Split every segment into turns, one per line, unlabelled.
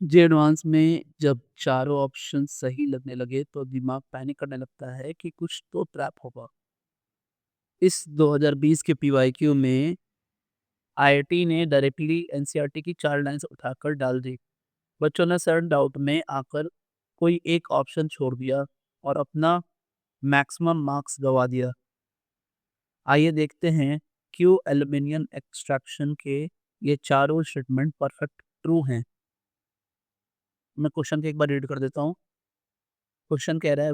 जी advance में जब चारों ऑप्शन सही लगने लगे तो दिमाग पैनिक करने लगता है कि कुछ तो ट्रैप होगा। इस 2020 के पीवाईक्यू में आईआईटी ने डायरेक्टली एनसीईआरटी की 4 लाइन्स उठाकर डाल दी। बच्चों ने सडन डाउट में आकर कोई एक ऑप्शन छोड़ दिया और अपना मैक्सिमम मार्क्स गवा दिया। आइए देखते हैं क्यों एल्यूमीनियम एक्सट्रैक्शन के ये चारों स्टेटमेंट परफेक्ट ट्रू हैं। मैं क्वेश्चन को एक बार रीड कर देता हूँ। क्वेश्चन कह रहा है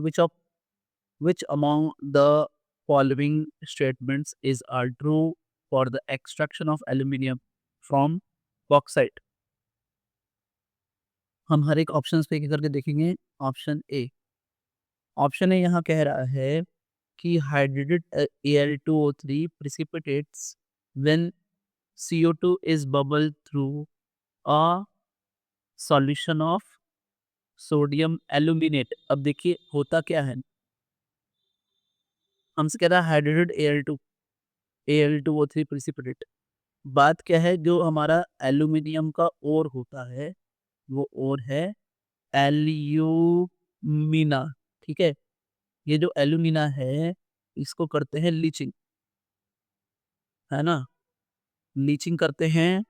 which among the following statements is are true for the extraction of aluminium from bauxite? हम हर एक ऑप्शन पे एक करके देखेंगे। ऑप्शन ए, ऑप्शन ए यहाँ कह रहा है कि hydrated Al2O3 precipitates when CO2 is bubbled through a solution of sodium aluminate. अब देखिए होता क्या है, हमसे कह रहा है हाइड्रेटेड Al2O3 प्रिसिपिटेट। बात क्या है, जो हमारा एल्यूमिनियम का ओर होता है वो ओर है एल्यूमिना। ठीक है, ये जो एल्यूमिना है इसको करते हैं लीचिंग, है ना, लीचिंग करते हैं।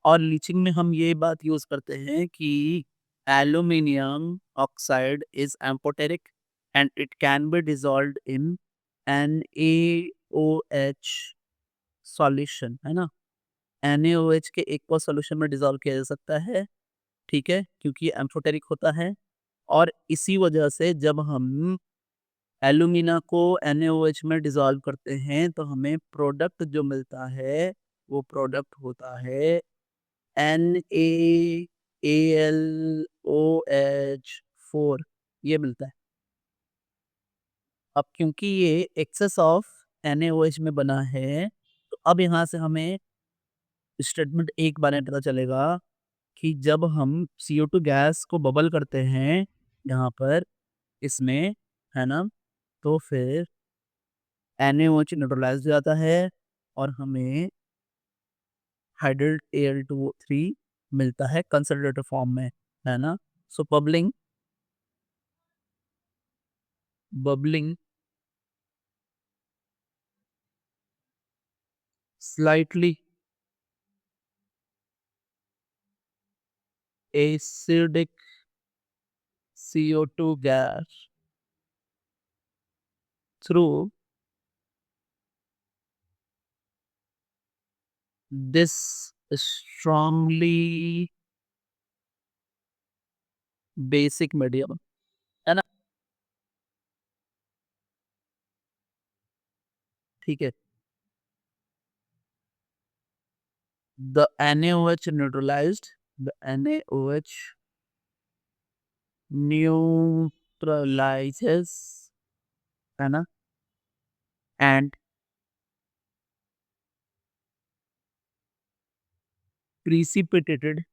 और लीचिंग में हम ये बात यूज करते हैं कि aluminium oxide is amphoteric and it can be dissolved in NaOH solution, है ना। NaOH के एक और सॉल्यूशन में डिजॉल्व किया जा सकता है, ठीक है, क्योंकि ये एम्फोटेरिक होता है। और इसी वजह से जब हम एल्यूमिना को NaOH में डिजॉल्व करते हैं तो हमें प्रोडक्ट जो मिलता है वो प्रोडक्ट होता है NaAlOH4, ये मिलता है। अब क्योंकि ये एक्सेस ऑफ NaOH में बना है तो अब यहाँ से हमें स्टेटमेंट एक बार में पता चलेगा कि जब हम CO2 गैस को बबल करते हैं यहाँ पर इसमें, है ना, तो फिर NaOH न्यूट्रलाइज हो जाता है और हमें हाइड्रेट Al2O3 मिलता है कंसंट्रेटेड फॉर्म में, है ना। सो bubbling slightly acidic CO2 gas through this strongly basic medium, है ना, ठीक है। The NaOH neutralized, the NaOH neutralizes, है ना, and precipitated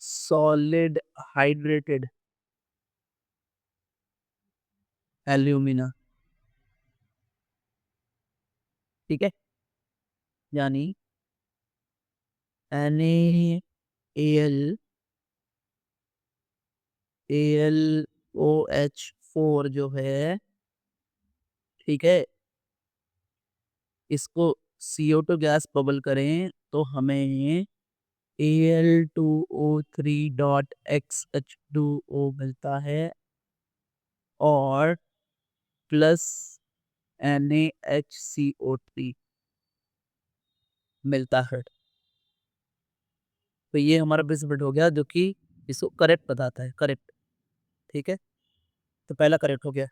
solid hydrated alumina, ठीक है। यानी NaAl AlOH4 जो है, ठीक है, इसको CO2 गैस बबल करें तो हमें Al2O3.XH2O मिलता है और प्लस NaHCO3 मिलता है। तो ये हमारा प्रिसिपिटेट हो गया जो कि इसको करेक्ट बताता है, करेक्ट, ठीक है। तो पहला करेक्ट हो गया।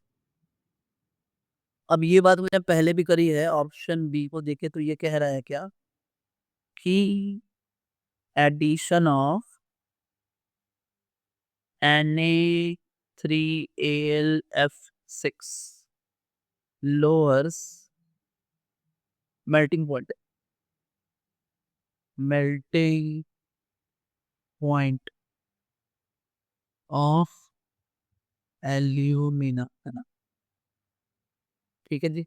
अब ये बात मैंने पहले भी करी है, ऑप्शन बी को देखे तो ये कह रहा है क्या कि addition of Na3AlF6 lowers melting point, melting point of alumina, है ना, ठीक है जी।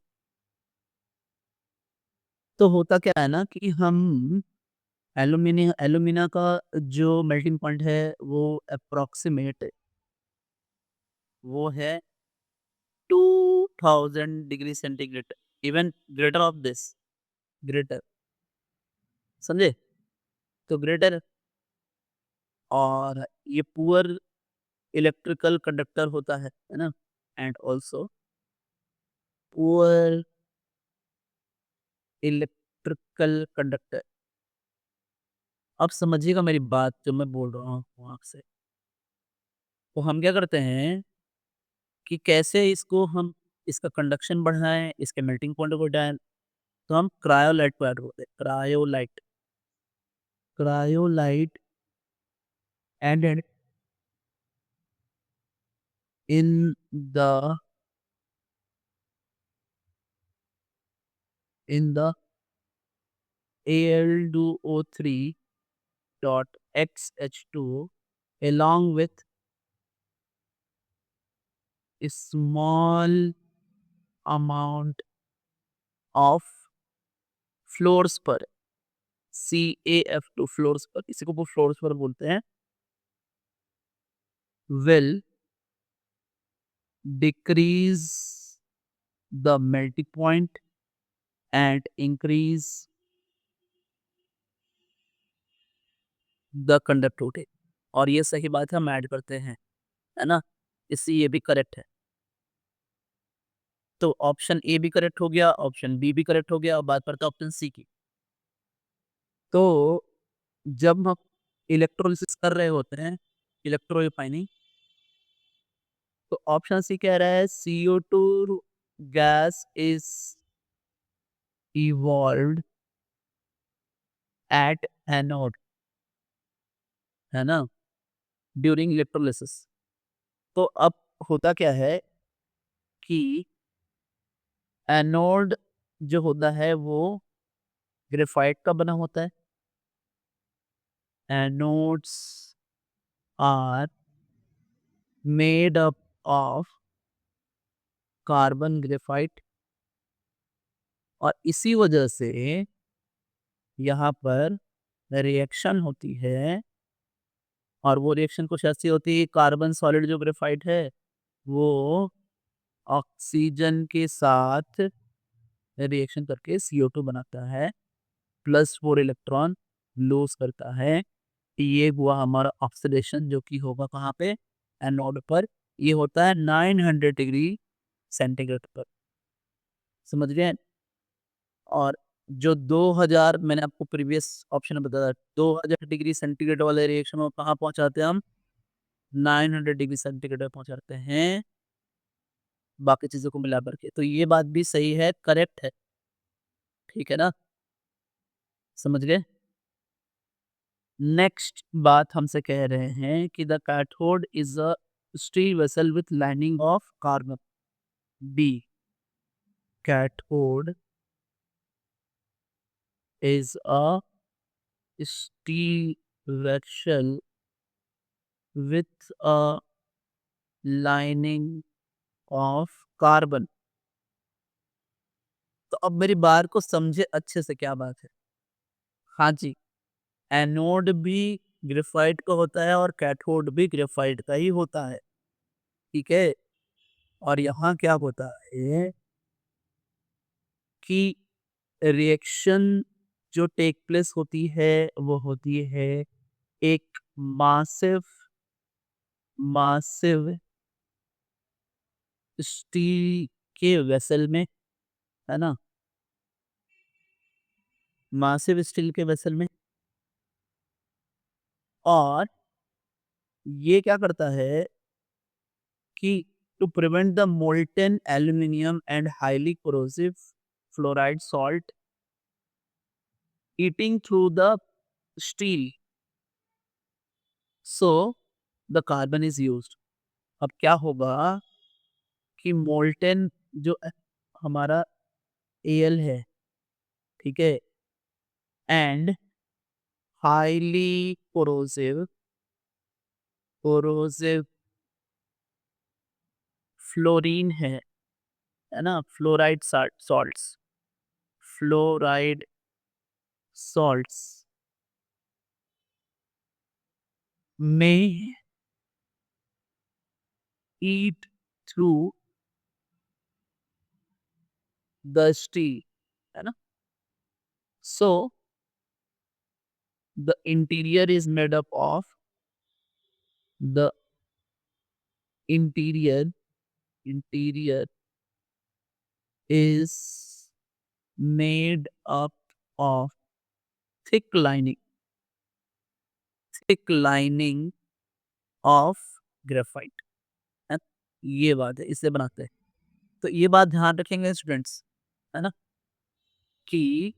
तो होता क्या है ना कि हम एल्यूमिना का जो मेल्टिंग पॉइंट है वो अप्रॉक्सीमेट वो है 2000 degree centigrade, even greater of this, greater, समझे? तो ग्रेटर, और ये पुअर इलेक्ट्रिकल कंडक्टर होता है ना? And also poor electrical conductor. अब समझिएगा मेरी बात जो मैं बोल रहा हूँ आपसे। तो हम क्या करते हैं कि कैसे इसको हम इसका कंडक्शन बढ़ाएँ, इसके मेल्टिंग पॉइंट को बढ़ाएँ, तो हम क्रायोलाइट को ऐड करते हैं, cryolite, cryolite added in the in the Al2O3 dot XH2 along with a small amount of fluorspar, CaF2 floors पर, इसी को वो फ्लोर्स पर बोलते हैं, will decrease the melting point and increase the conductivity। और ये सही बात है, हम ऐड करते हैं, है ना? इससे ये भी करेक्ट है। तो ऑप्शन ए भी करेक्ट हो गया, ऑप्शन बी भी करेक्ट हो गया, अब बात करते हैं ऑप्शन सी की। तो जब हम इलेक्ट्रोलिसिस कर रहे होते हैं, इलेक्ट्रो तो ऑप्शन सी कह रहा है CO2 gas is evolved at anode, है ना, ड्यूरिंग इलेक्ट्रोलिसिस। तो अब होता क्या है कि एनोड जो होता है वो ग्रेफाइट का बना होता है। Anodes are made up of carbon graphite, और इसी वजह से यहाँ पर रिएक्शन होती है, और वो रिएक्शन कुछ ऐसी होती है, कार्बन सॉलिड जो ग्रेफाइट है वो ऑक्सीजन के साथ रिएक्शन करके CO2 बनाता है, +4 इलेक्ट्रॉन लूज करता है। ये हुआ हमारा ऑक्सीडेशन, जो कि होगा कहाँ पे? एनोड पर। ये होता है 900 डिग्री सेंटीग्रेड पर, समझ गए? और जो 2000 मैंने आपको प्रीवियस ऑप्शन में बताया, 2000 डिग्री सेंटीग्रेड वाले रिएक्शन में कहाँ पहुंचाते हैं हम? 900 डिग्री सेंटीग्रेड पे पहुंचाते हैं, बाकी चीजों को मिला करके। तो ये बात भी सही है, करेक्ट है, ठीक है ना? समझ गए? नेक्स्ट बात हमसे कह रहे हैं कि the cathode is a steel vessel with lining of carbon. B, cathode is a steel vessel with a lining of carbon. तो अब मेरी बात को समझे अच्छे से, क्या बात है? हाँ जी, एनोड भी ग्रेफाइट का होता है और कैथोड भी ग्रेफाइट का ही होता है, ठीक है? और यहाँ क्या होता है कि रिएक्शन जो टेक प्लेस होती है वो होती है एक मासिव मासिव स्टील के वेसल में, है ना, मासिव स्टील के वेसल में। और ये क्या करता है कि to prevent the molten aluminium and highly corrosive fluoride salt eating through the steel, so the carbon is used. अब क्या होगा कि मोल्टेन जो हमारा एल है, ठीक है, and highly corrosive corrosive fluorine है ना, fluoride salts, fluoride salts may eat through the steel, है ना? So the interior is made up of the interior is made up of thick lining of graphite, है ना? ये बात है, इससे बनाते हैं। तो ये बात ध्यान रखेंगे स्टूडेंट्स, है ना? कि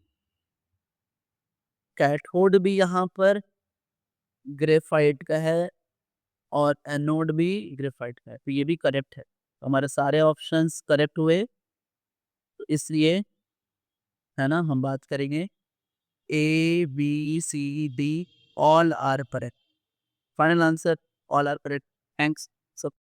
कैथोड भी यहाँ पर ग्रेफाइट का है और एनोड भी ग्रेफाइट का है, तो ये भी करेक्ट है। तो हमारे सारे ऑप्शंस करेक्ट हुए, तो इसलिए है ना हम बात करेंगे A, B, C, D all are correct. Final answer all are correct. Thanks.